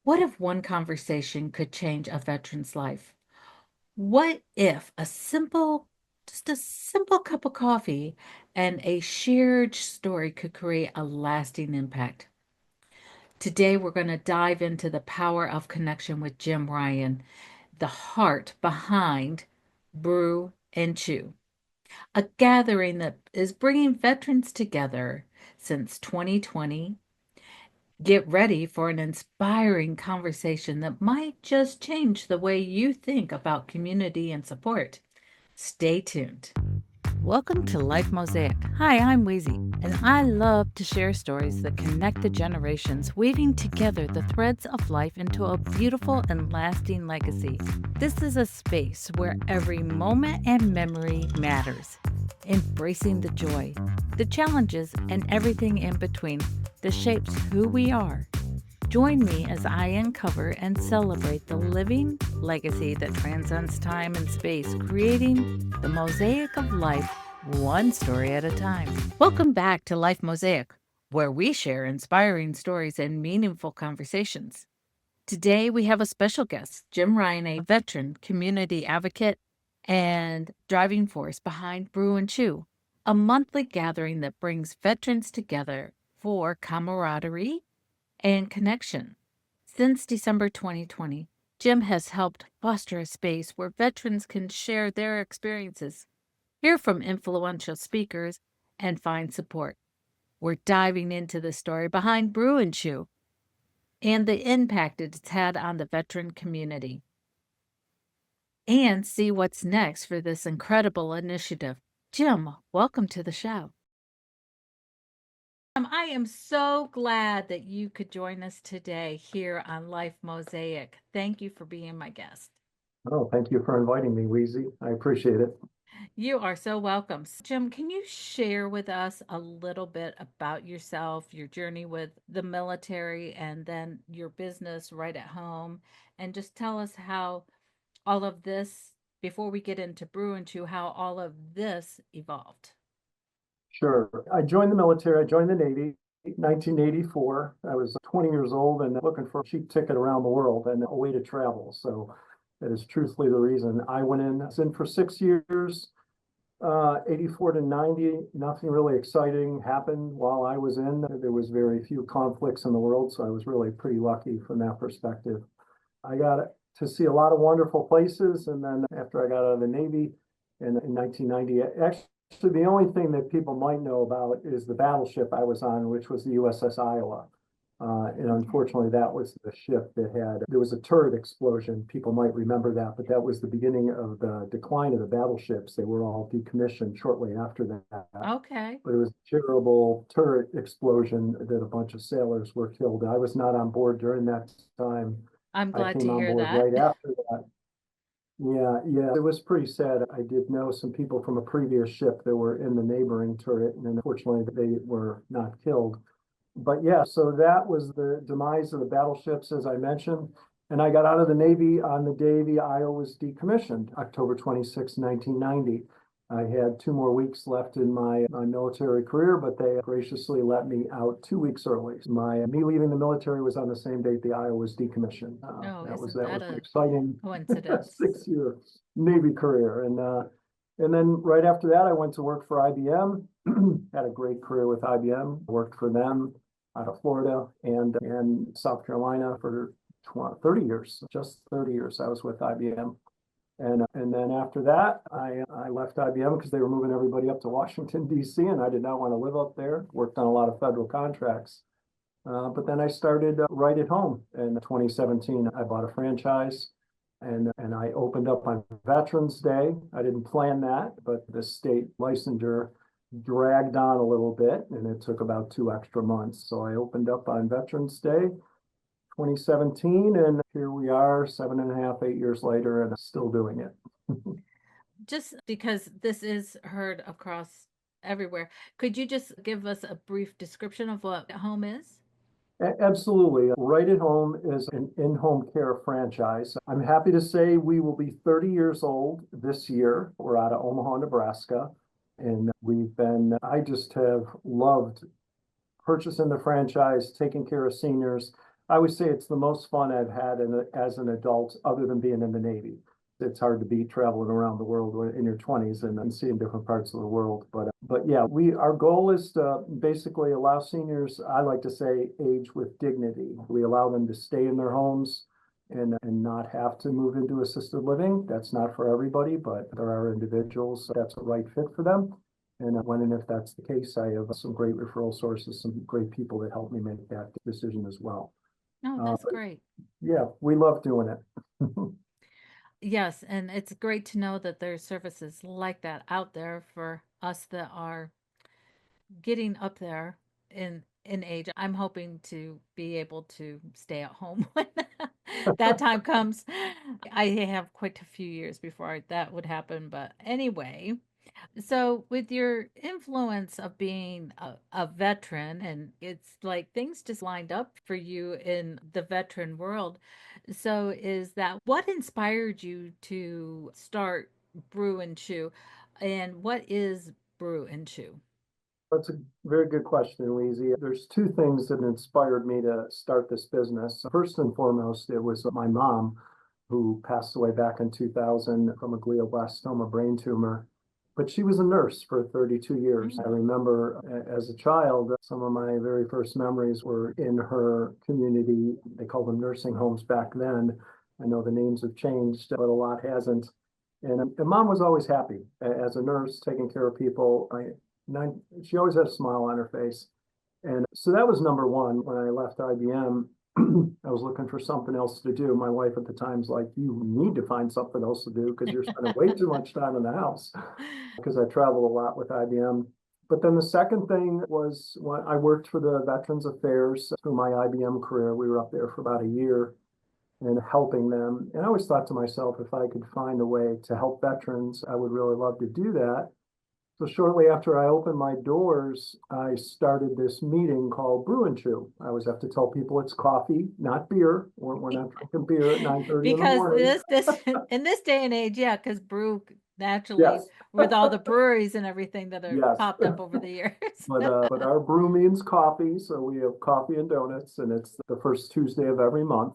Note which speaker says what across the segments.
Speaker 1: What if one conversation could change a veteran's life? What if just a simple cup of coffee and a shared story could create a lasting impact? Today, we're going to dive into the power of connection with Jim Ryan, the heart behind Brew and Chew, a gathering that is bringing veterans together since 2020. Get ready for an inspiring conversation that might just change the way you think about community and support. Stay tuned. Welcome to Life Mosaic. Hi, I'm Weezy, and I love to share stories that connect the generations, weaving together the threads of life into a beautiful and lasting legacy. This is a space where every moment and memory matters, embracing the joy, the challenges, and everything in between that shapes who we are. Join me as I uncover and celebrate the living legacy that transcends time and space, creating the mosaic of life one story at a time. Welcome back to Life Mosaic, where we share inspiring stories and meaningful conversations. Today we have a special guest, Jim Ryan, a veteran, community advocate, and driving force behind Brew and Chew, a monthly gathering that brings veterans together for camaraderie and connection. Since December 2020, Jim has helped foster a space where veterans can share their experiences, hear from influential speakers, and find support. We're diving into the story behind Brew and Chew and the impact it's had on the veteran community, and see what's next for this incredible initiative. Jim, welcome to the show. I am so glad that you could join us today here on Life Mosaic. Thank you for being my guest.
Speaker 2: Oh, thank you for inviting me, Weezy. I appreciate it.
Speaker 1: You are so welcome. Jim, can you share with us a little bit about yourself, your journey with the military, and then your business right at home? And just tell us how all of this, before we get into Brew and Chew, how all of this evolved.
Speaker 2: Sure. I joined the military. I joined the Navy 1984. I was 20 years old and looking for a cheap ticket around the world and a way to travel. So that is truthfully the reason I went in. I was in for 6 years, 84 to 90. Nothing really exciting happened while I was in. There was very few conflicts in the world, so I was really pretty lucky from that perspective. I got to see a lot of wonderful places. And then after I got out of the Navy in 1990, actually, the only thing that people might know about is the battleship I was on, which was the USS Iowa. And unfortunately, that was the ship that there was a turret explosion. People might remember that, but that was the beginning of the decline of the battleships. They were all decommissioned shortly after that.
Speaker 1: Okay.
Speaker 2: But it was a terrible turret explosion that a bunch of sailors were killed. I was not on board during that time.
Speaker 1: I'm
Speaker 2: I
Speaker 1: glad to
Speaker 2: came on
Speaker 1: hear
Speaker 2: board
Speaker 1: that.
Speaker 2: right after that. Yeah, it was pretty sad. I did know some people from a previous ship that were in the neighboring turret, and unfortunately, they were not killed. But yeah, so that was the demise of the battleships, as I mentioned. And I got out of the Navy on the day the Iowa was decommissioned, October 26, 1990. I had 2 more weeks left in my military career, but they graciously let me out 2 weeks early. Me leaving the military was on the same date the Iowa was decommissioned.
Speaker 1: Oh,
Speaker 2: That was
Speaker 1: isn't
Speaker 2: that
Speaker 1: that
Speaker 2: was an
Speaker 1: a
Speaker 2: exciting
Speaker 1: coincidence?
Speaker 2: 6 year Navy career. And then right after that, I went to work for IBM. Had a great career with IBM. Worked for them out of Florida and South Carolina for 30 years, just 30 years I was with IBM. And then after that, I left IBM because they were moving everybody up to Washington, D.C., and I did not want to live up there. Worked on a lot of federal contracts. But then I started right at home in 2017. I bought a franchise and I opened up on Veterans Day. I didn't plan that, but the state licensure dragged on a little bit and it took about 2 extra months. So I opened up on Veterans Day 2017, and here we are 7.5, 8 years later, and still doing it.
Speaker 1: Just because this is heard across everywhere, could you just give us a brief description of what home is?
Speaker 2: Absolutely. Right at Home is an in-home care franchise. I'm happy to say we will be 30 years old this year. We're out of Omaha, Nebraska. And I just have loved purchasing the franchise, taking care of seniors. I would say it's the most fun I've had as an adult, other than being in the Navy. It's hard to beat traveling around the world in your 20s and seeing different parts of the world. But yeah, our goal is to basically allow seniors, I like to say, age with dignity. We allow them to stay in their homes and not have to move into assisted living. That's not for everybody, but there are individuals that's a right fit for them. And when and if that's the case, I have some great referral sources, some great people that help me make that decision as well.
Speaker 1: No, that's
Speaker 2: But
Speaker 1: great.
Speaker 2: yeah, we love doing it.
Speaker 1: Yes, and it's great to know that there's services like that out there for us that are getting up there in age. I'm hoping to be able to stay at home when that time comes. I have quite a few years before that would happen, but anyway, so with your influence of being a veteran, and it's like things just lined up for you in the veteran world. So is that what inspired you to start Brew and Chew? And what is Brew and Chew?
Speaker 2: That's a very good question, Weezy. There's two things that inspired me to start this business. First and foremost, it was my mom who passed away back in 2000 from a glioblastoma brain tumor. But she was a nurse for 32 years. I
Speaker 1: Mm,
Speaker 2: remember as a child, some of my very first memories were in her community. They called them nursing homes back then. I know the names have changed, but a lot hasn't. And mom was always happy as a nurse, taking care of people. She always had a smile on her face. And so that was number one. When I left IBM, I was looking for something else to do. My wife at the time's like, you need to find something else to do because you're spending way too much time in the house because I travel a lot with IBM. But then the second thing was when I worked for the Veterans Affairs through my IBM career. We were up there for about a year and helping them. And I always thought to myself, if I could find a way to help veterans, I would really love to do that. So shortly after I opened my doors, I started this meeting called Brew and Chew. I always have to tell people it's coffee, not beer. We're not drinking beer at 9:30 in the
Speaker 1: because
Speaker 2: morning.
Speaker 1: this in this day and age, yeah, because brew naturally
Speaker 2: Yes,
Speaker 1: with all the breweries and everything that have
Speaker 2: yes.
Speaker 1: popped up over the years.
Speaker 2: But our brew means coffee, so we have coffee and donuts, and it's the first Tuesday of every month.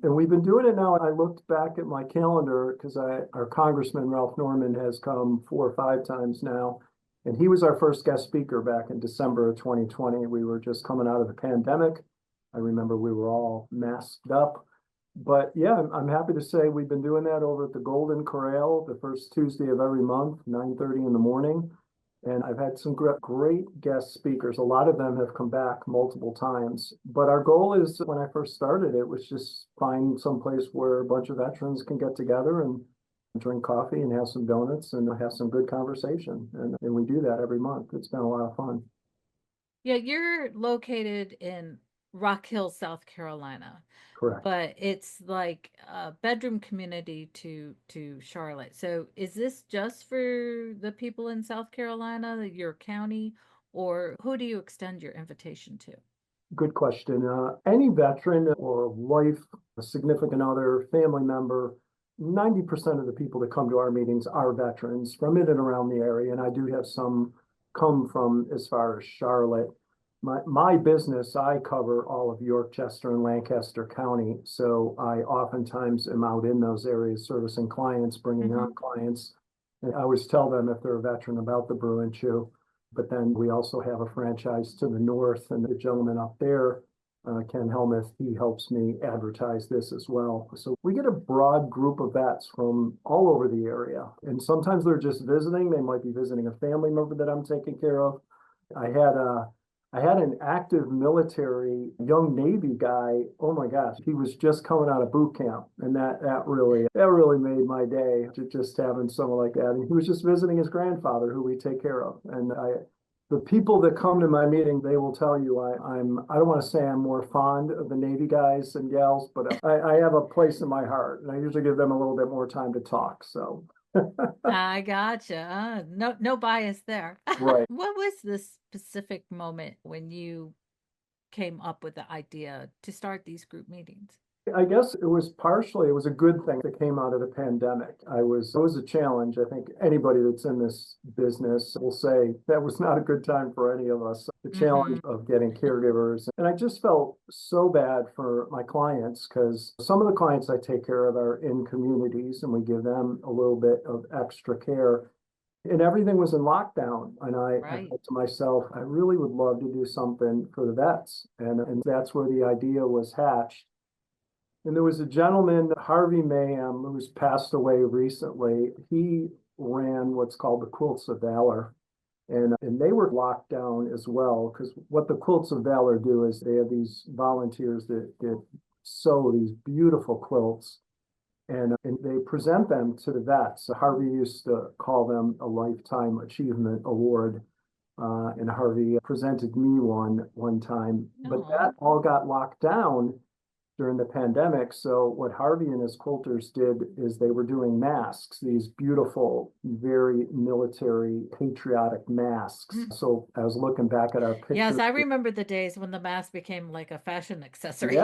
Speaker 2: And we've been doing it now. I looked back at my calendar because our Congressman Ralph Norman has come 4 or 5 times now, and he was our first guest speaker back in December of 2020. We were just coming out of the pandemic. I remember we were all masked up. But yeah, I'm happy to say we've been doing that over at the Golden Corral the first Tuesday of every month, 9:30 in the morning. And I've had some great guest speakers. A lot of them have come back multiple times. But our goal is when I first started, it was just find some place where a bunch of veterans can get together and drink coffee and have some donuts and have some good conversation. And we do that every month. It's been a lot of fun.
Speaker 1: Yeah, you're located in Rock Hill, South Carolina,
Speaker 2: Correct.
Speaker 1: but it's like a bedroom community to Charlotte. So is this just for the people in South Carolina, your county, or who do you extend your invitation to?
Speaker 2: Good question. Any veteran or life, a significant other, family member, 90% of the people that come to our meetings are veterans from in and around the area. And I do have some come from as far as Charlotte. My business, I cover all of York, Chester, and Lancaster County. So I oftentimes am out in those areas servicing clients, bringing
Speaker 1: Hmm.
Speaker 2: on clients. And I always tell them if they're a veteran about the Brew and Chew. But then we also have a franchise to the north, and the gentleman up there, Ken Helmuth, he helps me advertise this as well. So we get a broad group of vets from all over the area. And sometimes they're just visiting. They might be visiting a family member that I'm taking care of. I had a I had an active military young Navy guy. Oh my gosh, he was just coming out of boot camp, and that really made my day just having someone like that. And he was just visiting his grandfather, who we take care of. And the people that come to my meeting, they will tell you I don't want to say I'm more fond of the Navy guys and gals, but I have a place in my heart, and I usually give them a little bit more time to talk. So
Speaker 1: I gotcha. No, no bias there.
Speaker 2: right.
Speaker 1: What was the specific moment when you came up with the idea to start these group meetings?
Speaker 2: I guess it was a good thing that came out of the pandemic. It was a challenge. I think anybody that's in this business will say that was not a good time for any of us. The challenge
Speaker 1: Mm-hmm.
Speaker 2: of getting caregivers. And I just felt so bad for my clients because some of the clients I take care of are in communities and we give them a little bit of extra care. And everything was in lockdown. And I
Speaker 1: Right.
Speaker 2: thought to myself, I really would love to do something for the vets. And that's where the idea was hatched. And there was a gentleman, Harvey Mayhem, who's passed away recently. He ran what's called the Quilts of Valor. And they were locked down as well, because what the Quilts of Valor do is they have these volunteers that sew these beautiful quilts and they present them to the vets. So Harvey used to call them a Lifetime Achievement Award. And Harvey presented me one time, but
Speaker 1: Oh,
Speaker 2: that all got locked down during the pandemic. So what Harvey and his quilters did is they were doing masks, these beautiful, very military, patriotic masks.
Speaker 1: mm.
Speaker 2: So I was looking back at our
Speaker 1: Yes,
Speaker 2: pictures.
Speaker 1: I remember the days when the mask became like a fashion
Speaker 2: Yeah,
Speaker 1: accessory.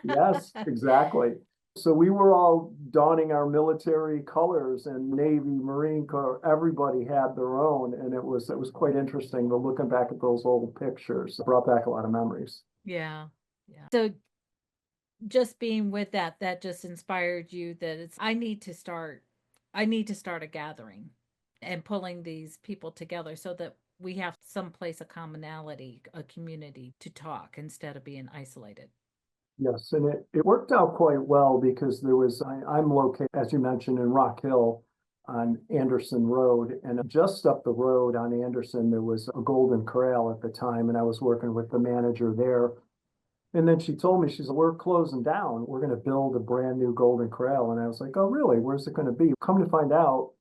Speaker 2: yes, exactly. So we were all donning our military colors and Navy, Marine Corps, everybody had their own. And it was quite interesting. But looking back at those old pictures, it brought back a lot of memories.
Speaker 1: Yeah. Yeah. So just being with that, that just inspired you that I need to start a gathering and pulling these people together so that we have some place of commonality, a community to talk instead of being isolated.
Speaker 2: Yes, and it worked out quite well because I'm located, as you mentioned, in Rock Hill on Anderson Road. And just up the road on Anderson, there was a Golden Corral at the time, and I was working with the manager there. And then she told me, she said, we're closing down. We're going to build a brand new Golden Corral. And I was like, oh, really? Where's it going to be? Come to find out,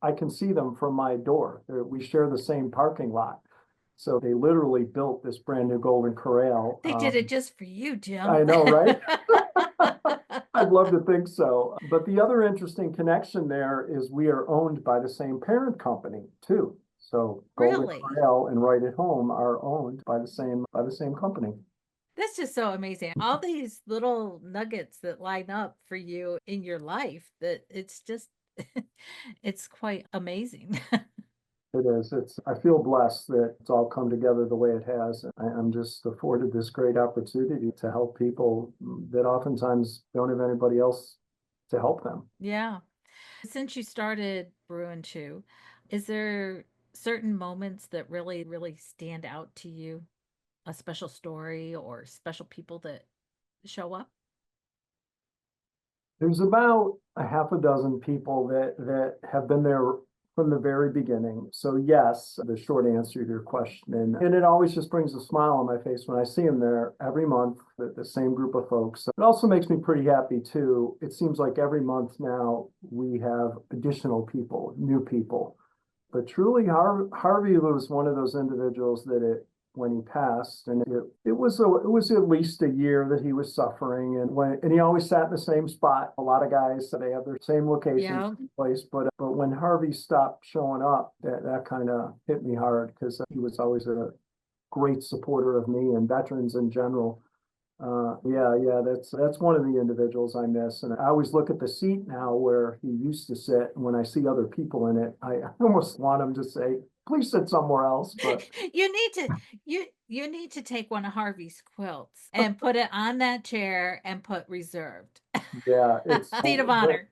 Speaker 2: I can see them from my door. We share the same parking lot. So they literally built this brand new Golden Corral.
Speaker 1: They did it just for you, Jim.
Speaker 2: I know, right? I'd love to think so. But the other interesting connection there is we are owned by the same parent company too. So Golden
Speaker 1: Really?
Speaker 2: Corral and Right at Home are owned by the same company.
Speaker 1: That's just so amazing. All these little nuggets that line up for you in your life that it's just it's quite amazing.
Speaker 2: It is. I feel blessed that it's all come together the way it has. I'm just afforded this great opportunity to help people that oftentimes don't have anybody else to help them.
Speaker 1: Yeah. Since you started Brew and Chew, is there certain moments that really stand out to you? A special story or special people that show up?
Speaker 2: There's about a half a dozen people that have been there from the very beginning. So yes, the short answer to your question, and it always just brings a smile on my face when I see them there every month, the same group of folks. It also makes me pretty happy too. It seems like every month now we have additional people, new people. But truly, Harvey was one of those individuals that when he passed, and it was at least a year that he was suffering, and he always sat in the same spot. A lot of guys they have their same location,
Speaker 1: Yeah.
Speaker 2: same place, but when Harvey stopped showing up, that kind of hit me hard because he was always a great supporter of me and veterans in general. Yeah, that's one of the individuals I miss. And I always look at the seat now where he used to sit. And when I see other people in it, I almost want him to say, please sit somewhere else. But
Speaker 1: You need to you need to take one of Harvey's quilts and put it on that chair and put reserved.
Speaker 2: yeah, it's
Speaker 1: Seat of honor.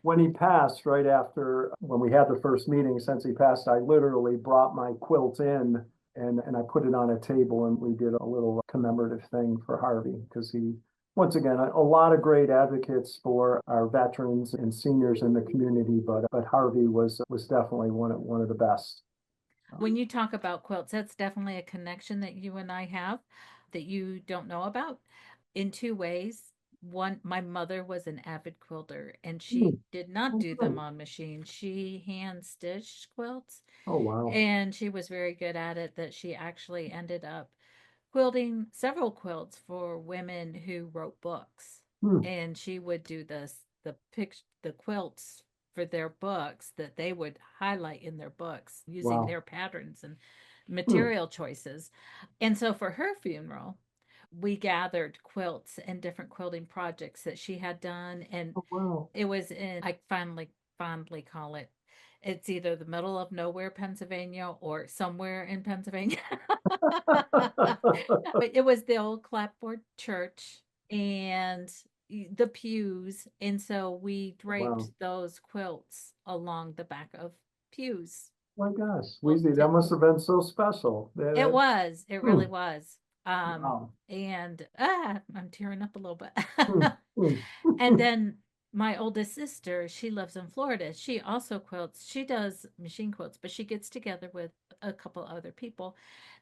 Speaker 2: when he passed, right after when we had the first meeting, since he passed, I literally brought my quilt in and I put it on a table and we did a little commemorative thing for Harvey because once again, a lot of great advocates for our veterans and seniors in the community, but Harvey was definitely one of the best.
Speaker 1: When you talk about quilts, that's definitely a connection that you and I have that you don't know about in two ways. One, my mother was an avid quilter and she did not
Speaker 2: Oh,
Speaker 1: do them
Speaker 2: great.
Speaker 1: on machine. She hand stitched quilts
Speaker 2: Oh, wow.
Speaker 1: and she was very good at it that she actually ended up quilting several quilts for women who wrote books.
Speaker 2: Hmm.
Speaker 1: And she would do the quilts for their books that they would highlight in their books using
Speaker 2: Wow.
Speaker 1: their patterns and
Speaker 2: Hmm.
Speaker 1: material choices. And so for her funeral, we gathered quilts and different quilting projects that she had done. And
Speaker 2: Oh, wow.
Speaker 1: it was in, I finally fondly call it, it's either the middle of nowhere, Pennsylvania, or somewhere in Pennsylvania. But it was the old clapboard church and the pews. And so we draped
Speaker 2: Wow.
Speaker 1: those quilts along the back of pews.
Speaker 2: My gosh,
Speaker 1: Well,
Speaker 2: Weezy, that must have been so special.
Speaker 1: it
Speaker 2: Hmm,
Speaker 1: really was.
Speaker 2: wow.
Speaker 1: And I'm tearing up a little bit.
Speaker 2: Hmm, hmm.
Speaker 1: And then my oldest sister, she lives in Florida. She also quilts. She does machine quilts, but she gets together with a couple other people.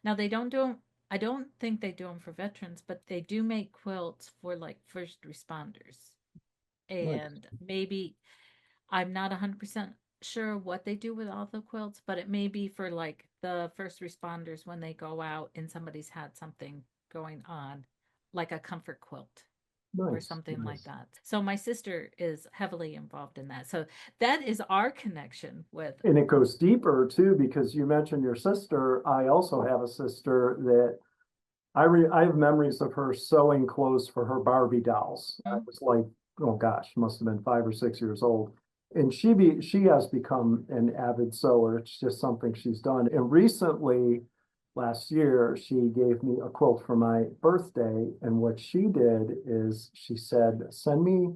Speaker 1: Now they don't do them. I don't think they do them for veterans, but they do make quilts for like first responders.
Speaker 2: Nice.
Speaker 1: And maybe I'm not 100% sure what they do with all the quilts, but it may be for like the first responders when they go out and somebody's had something going on, like a comfort quilt or
Speaker 2: Nice.
Speaker 1: something like
Speaker 2: Nice.
Speaker 1: that. So my sister is heavily involved in that. So that is our connection with.
Speaker 2: And it goes deeper too, because you mentioned your sister. I also have a sister that I have memories of her sewing clothes for her Barbie dolls. I
Speaker 1: Mhm.
Speaker 2: was like, oh gosh, must have been 5 or 6 years old. And she has become an avid sewer. It's just something she's done. And recently, last year, she gave me a quilt for my birthday. And what she did is she said, send me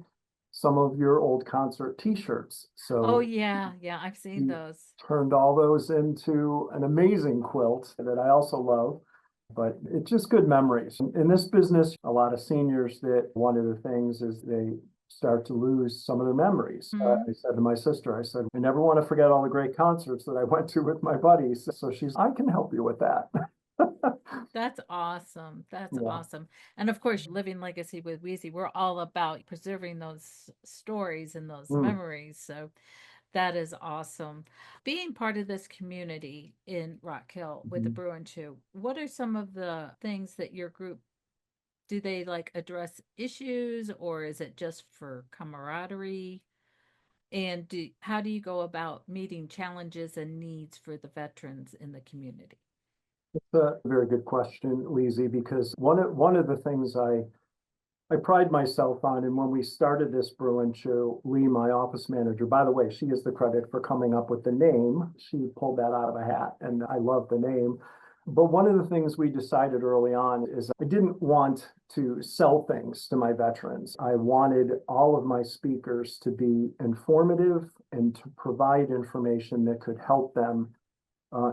Speaker 2: some of your old concert t-shirts.
Speaker 1: Oh
Speaker 2: So
Speaker 1: yeah, yeah, I've seen
Speaker 2: she
Speaker 1: those.
Speaker 2: turned all those into an amazing quilt that I also love. But it's just good memories. In this business, a lot of seniors that one of the things is they start to lose some of their memories. I
Speaker 1: Mhm.
Speaker 2: said to my sister, I said, I never want to forget all the great concerts that I went to with my buddies. So she's, I can help you with that.
Speaker 1: That's awesome. That's
Speaker 2: Yeah.
Speaker 1: awesome. And of course, Living Legacy with Weezy, we're all about preserving those stories and those
Speaker 2: Mm.
Speaker 1: memories. So that is awesome. Being part of this community in Rock Hill with the
Speaker 2: Mhm.
Speaker 1: Brew and Chew, what are some of the things that your group do they like address issues or is it just for camaraderie? And how do you go about meeting challenges and needs for the veterans in the community?
Speaker 2: It's a very good question, Lizzie, because one of the things I pride myself on. And when we started this Brew and Chew, Lee, my office manager, by the way, she is the credit for coming up with the name. She pulled that out of a hat, and I love the name. But one of the things we decided early on is I didn't want to sell things to my veterans. I wanted all of my speakers to be informative and to provide information that could help them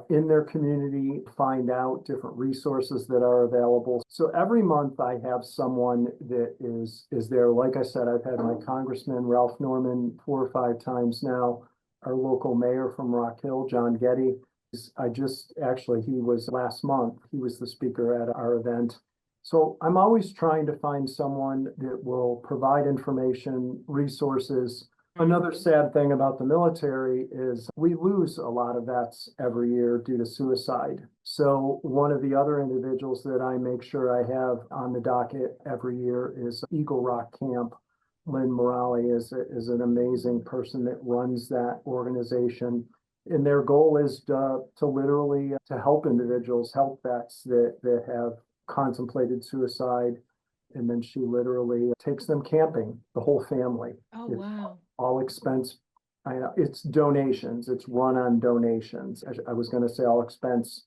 Speaker 2: in their community, find out different resources that are available. So every month I have someone that is there. Like I said, I've had my Congressman Ralph Norman 4 or 5 times now. Our local mayor from Rock Hill, John Getty. I just actually he was last month. He was the speaker at our event. So I'm always trying to find someone that will provide information, resources. Another
Speaker 1: Mhm.
Speaker 2: sad thing about the military is we lose a lot of vets every year due to suicide. So one of the other individuals that I make sure I have on the docket every year is Eagle Rock Camp. Lynn Morale is an amazing person that runs that organization. And their goal is to literally to help individuals, help vets that have contemplated suicide. And then she literally takes them camping, the whole family.
Speaker 1: Oh,
Speaker 2: It's
Speaker 1: wow.
Speaker 2: all expense. It's donations. It's run on donations. I was going to say all expense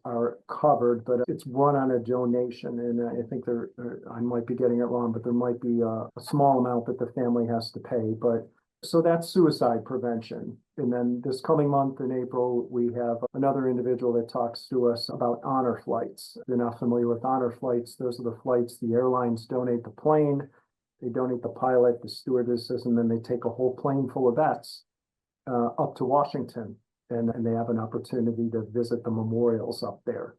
Speaker 2: are covered, but it's run on a donation. And I think I might be getting it wrong, but there might be a small amount that the family has to pay. But so that's suicide prevention. And then this coming month in April, we have another individual that talks to us about honor flights. If you're not familiar with honor flights, those are the flights the airlines donate the plane, they donate the pilot, the stewardesses, and then they take a whole plane full of vets up to Washington, and they have an opportunity to visit the memorials up there.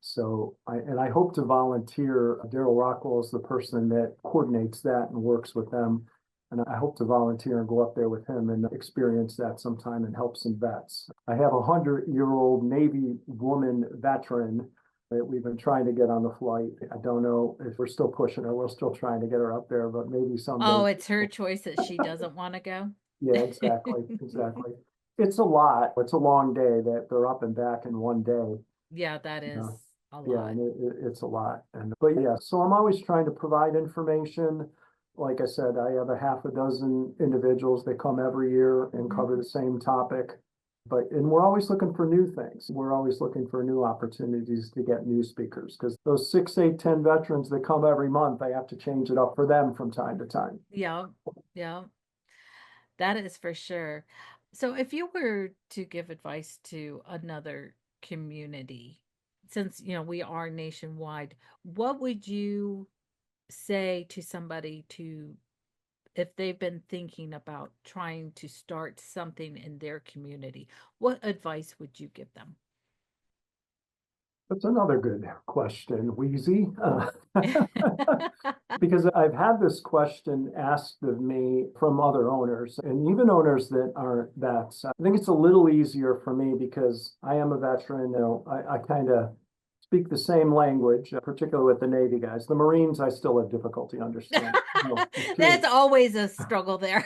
Speaker 2: So I hope to volunteer. Daryl Rockwell is the person that coordinates that and works with them. And I hope to volunteer and go up there with him and experience that sometime and help some vets. I have a 100-year-old Navy woman veteran that we've been trying to get on the flight. I don't know if we're still pushing her. We're still trying to get her up there, but maybe someday.
Speaker 1: Oh, it's her choice that she doesn't want to go.
Speaker 2: Yeah, exactly, exactly. It's a lot. It's a long day that they're up and back in one day.
Speaker 1: Yeah, that
Speaker 2: You
Speaker 1: is
Speaker 2: know.
Speaker 1: A
Speaker 2: Yeah,
Speaker 1: lot.
Speaker 2: and it's a lot. And but yeah, so I'm always trying to provide information. Like I said, I have a half a dozen individuals that come every year and
Speaker 1: Mhm.
Speaker 2: cover the same topic. But and we're always looking for new things. We're always looking for new opportunities to get new speakers because those 6, 8, 10 veterans that come every month, I have to change it up for them from time to time.
Speaker 1: Yeah, yeah, that is for sure. So, if you were to give advice to another community, since we are nationwide, what would you say to somebody to if they've been thinking about trying to start something in their community? What advice would you give them?
Speaker 2: That's another good question, Wheezy. Because I've had this question asked of me from other owners and even owners that aren't vets. I think it's a little easier for me because I am a veteran. I kind of speak the same language, particularly with the Navy guys. The Marines, I still have difficulty understanding.
Speaker 1: That's always a struggle there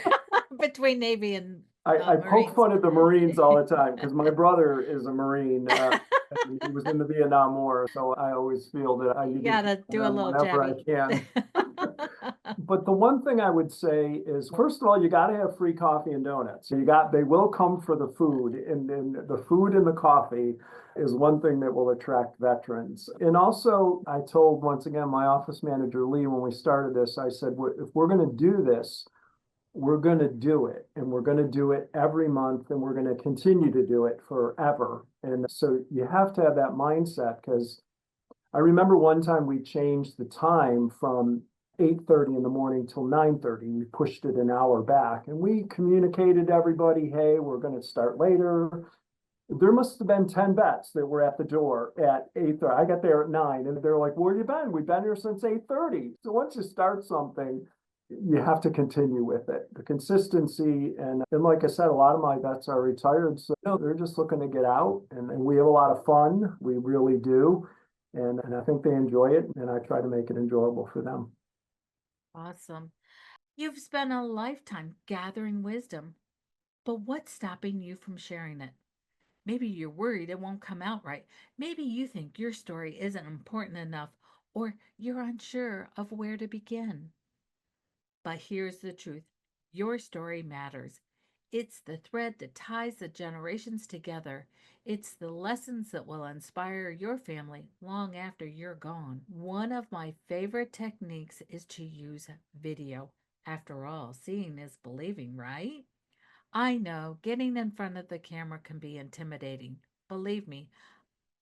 Speaker 1: between Navy and
Speaker 2: I poke
Speaker 1: Marines.
Speaker 2: fun at the Marines all the time because my brother is a Marine. And he was in the Vietnam War, so I always feel that I
Speaker 1: You
Speaker 2: need to cheer
Speaker 1: gotta
Speaker 2: on
Speaker 1: do a
Speaker 2: them
Speaker 1: little
Speaker 2: whenever I
Speaker 1: jabby.
Speaker 2: can. But the one thing I would say is, first of all, you got to have free coffee and donuts. They will come for the food, and the food and the coffee is one thing that will attract veterans. And also, I told once again my office manager Lee when we started this, I said, if we're going to do this, we're going to do it, and we're going to do it every month, and we're going to continue to do it forever. And so you have to have that mindset because I remember one time we changed the time from 8:30 in the morning till 9:30. We pushed it an hour back and we communicated to everybody, hey, we're going to start later. There must have been 10 vets that were at the door at 8:30. I got there at 9 and they're like, where have you been? We've been here since 8:30. So once you start something, you have to continue with it. The consistency and like I said, a lot of my vets are retired, so they're just looking to get out and we have a lot of fun. We really do. And I think they enjoy it and I try to make it enjoyable for them.
Speaker 1: Awesome. You've spent a lifetime gathering wisdom, but what's stopping you from sharing it? Maybe you're worried it won't come out right. Maybe you think your story isn't important enough, or you're unsure of where to begin. But here's the truth: your story matters. It's the thread that ties the generations together. It's the lessons that will inspire your family long after you're gone. One of my favorite techniques is to use video. After all, seeing is believing, right? I know getting in front of the camera can be intimidating. Believe me,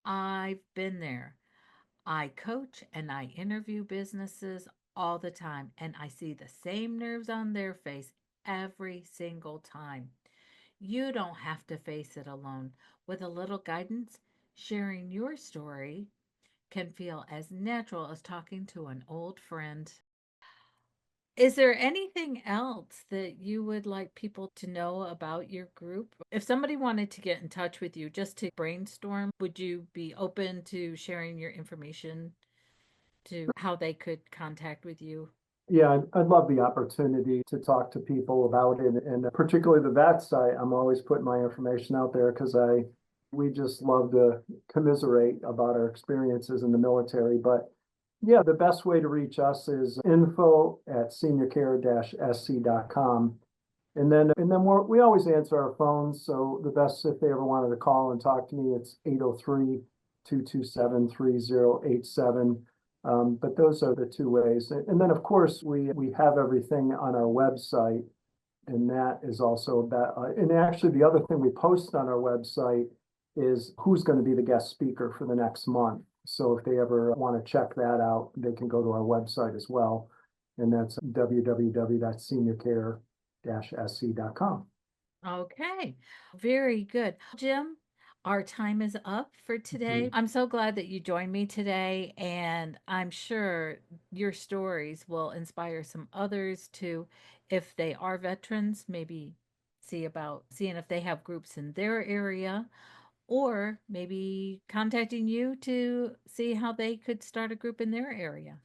Speaker 1: I've been there. I coach and I interview businesses all the time, and I see the same nerves on their face every single time. You don't have to face it alone. With a little guidance, sharing your story can feel as natural as talking to an old friend. Is there anything else that you would like people to know about your group? If somebody wanted to get in touch with you just to brainstorm, would you be open to sharing your information to how they could contact with you?
Speaker 2: Yeah, I'd love the opportunity to talk to people about it, and particularly the vets. I'm always putting my information out there because we just love to commiserate about our experiences in the military. But yeah, the best way to reach us is info@seniorcare-sc.com. We always answer our phones. So the best if they ever wanted to call and talk to me, it's 803-227-3087. But those are the two ways. And then of course we have everything on our website, and that is also about. And actually, the other thing we post on our website is who's going to be the guest speaker for the next month. So if they ever want to check that out, they can go to our website as well, and that's www.seniorcare-sc.com.
Speaker 1: Okay, very good. Jim, our time is up for today. I'm so glad that you joined me today, and I'm sure your stories will inspire some others to, if they are veterans, maybe see about seeing if they have groups in their area, or maybe contacting you to see how they could start a group in their area.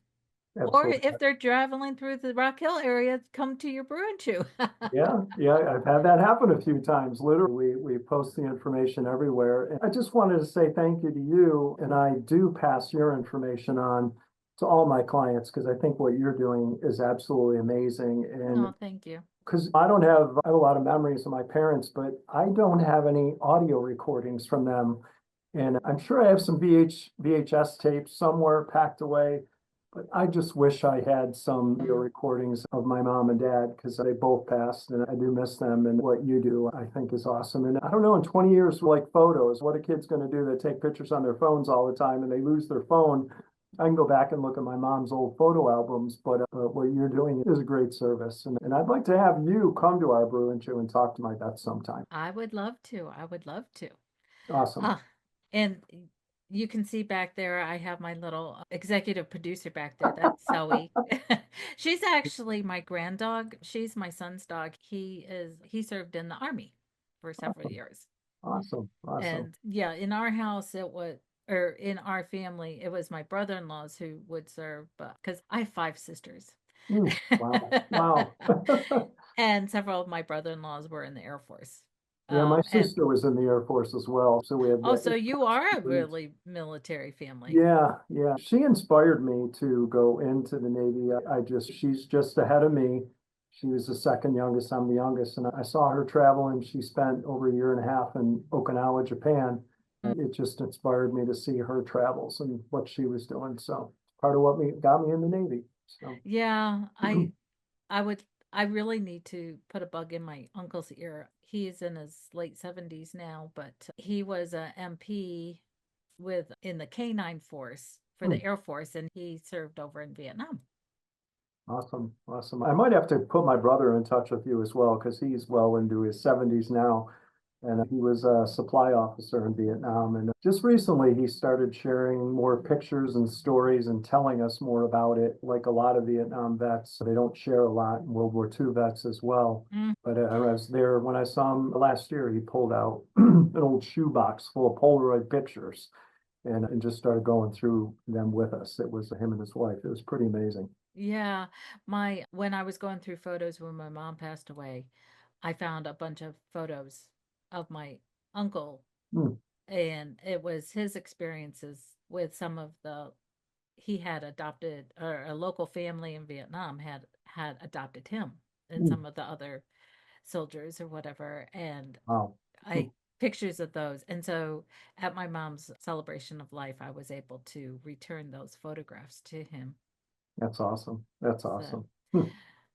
Speaker 1: Or
Speaker 2: Absolutely.
Speaker 1: if they're traveling through the Rock Hill area, come to your Brew and Chew.
Speaker 2: Yeah, yeah, I've had that happen a few times. Literally, we post the information everywhere. And I just wanted to say thank you to you, and I do pass your information on to all my clients because I think what you're doing is absolutely amazing. And
Speaker 1: Oh, thank you.
Speaker 2: because I have a lot of memories of my parents, but I don't have any audio recordings from them. And I'm sure I have some VHS tapes somewhere packed away, but I just wish I had some video recordings of my mom and dad because they both passed and I do miss them. And what you do, I think, is awesome. And I don't know, in 20 years, like photos, what a kid's going to do that take pictures on their phones all the time and they lose their phone. I can go back and look at my mom's old photo albums, but what you're doing is a great service. And I'd like to have you come to our Brew and Chew and talk to my vets sometime.
Speaker 1: I would love to. I would love to.
Speaker 2: Awesome.
Speaker 1: Ah, and you can see back there, I have my little executive producer back there. That's Zoe. She's actually my grand dog. She's my son's dog. He served in the army for several
Speaker 2: Awesome.
Speaker 1: years.
Speaker 2: Awesome. Awesome.
Speaker 1: And yeah, in our house, or in our family, it was my brother-in-laws who would serve, but because I have five sisters.
Speaker 2: Wow. Wow.
Speaker 1: And several of my brother-in-laws were in the Air Force.
Speaker 2: Yeah, my
Speaker 1: And
Speaker 2: sister was in the Air Force as well. So we had
Speaker 1: oh,
Speaker 2: the
Speaker 1: so you are a
Speaker 2: experience.
Speaker 1: really military family.
Speaker 2: Yeah, yeah. She inspired me to go into the Navy. She's just ahead of me. She was the second youngest. I'm the youngest. And I saw her travel and she spent over a year and a half in Okinawa, Japan. It just inspired me to see her travels and what she was doing. So part of got me in the Navy. So
Speaker 1: Yeah, I would I really need to put a bug in my uncle's ear. He is in his late 70s now, but he was a MP with in the K9 force for
Speaker 2: hmm,
Speaker 1: the Air Force and he served over in Vietnam.
Speaker 2: awesome. Awesome. I might have to put my brother in touch with you as well because he's well into his 70s now. And he was a supply officer in Vietnam. And just recently, he started sharing more pictures and stories and telling us more about it. Like a lot of Vietnam vets, they don't share a lot, and World War II vets as well.
Speaker 1: Mm,
Speaker 2: But I was there when I saw him last year. He pulled out an old shoebox full of Polaroid pictures and just started going through them with us. It was him and his wife. It was pretty amazing.
Speaker 1: yeah, my when I was going through photos when my mom passed away, I found a bunch of photos of my uncle,
Speaker 2: Hmm.
Speaker 1: and it was his experiences with some of the he had adopted, or a local family in Vietnam had adopted him and
Speaker 2: Hmm.
Speaker 1: some of the other soldiers or whatever, and
Speaker 2: Wow. Hmm.
Speaker 1: I pictures of those. And so at my mom's celebration of life, I was able to return those photographs to him.
Speaker 2: That's awesome. That's
Speaker 1: So
Speaker 2: awesome. Hmm.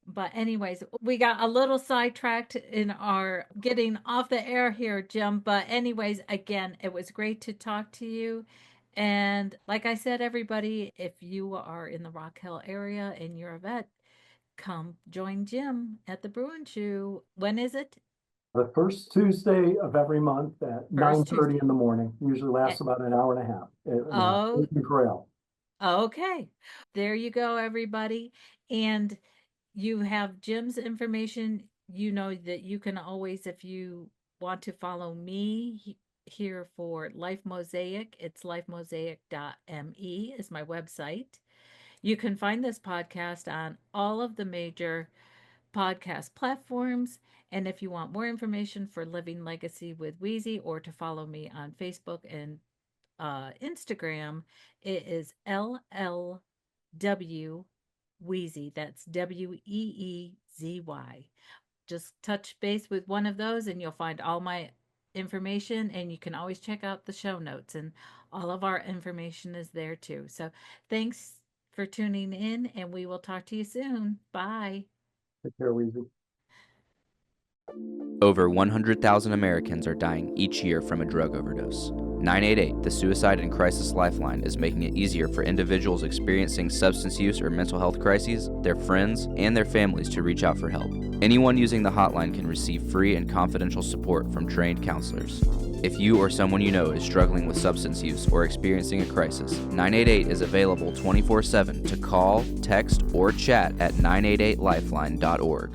Speaker 1: but anyways, we got a little sidetracked in our getting off the air here, Jim. But anyways, again, it was great to talk to you. And like I said, everybody, if you are in the Rock Hill area and you're a vet, come join Jim at the Brew and Chew. When is it?
Speaker 2: The first Tuesday of every month at
Speaker 1: First
Speaker 2: 9:30
Speaker 1: Tuesday.
Speaker 2: in the morning. Usually
Speaker 1: Eh,
Speaker 2: lasts about an hour and a half in
Speaker 1: Oh,
Speaker 2: Open Trail.
Speaker 1: okay. There you go, everybody. And you have Jim's information. You know that you can always, if you want to follow me here for Life Mosaic, it's lifemosaic.me is my website. You can find this podcast on all of the major podcast platforms. And if you want more information for Living Legacy with Weezy or to follow me on Facebook and Instagram, it is LLW Weezy. That's Weezy. Just touch base with one of those and you'll find all my information. And you can always check out the show notes, and all of our information is there too. So thanks for tuning in, and we will talk to you soon. Bye.
Speaker 2: Take care, Weezy.
Speaker 3: Over 100,000 Americans are dying each year from a drug overdose. 988, the Suicide and Crisis Lifeline, is making it easier for individuals experiencing substance use or mental health crises, their friends, and their families to reach out for help. Anyone using the hotline can receive free and confidential support from trained counselors. If you or someone you know is struggling with substance use or experiencing a crisis, 988 is available 24/7 to call, text, or chat at 988lifeline.org.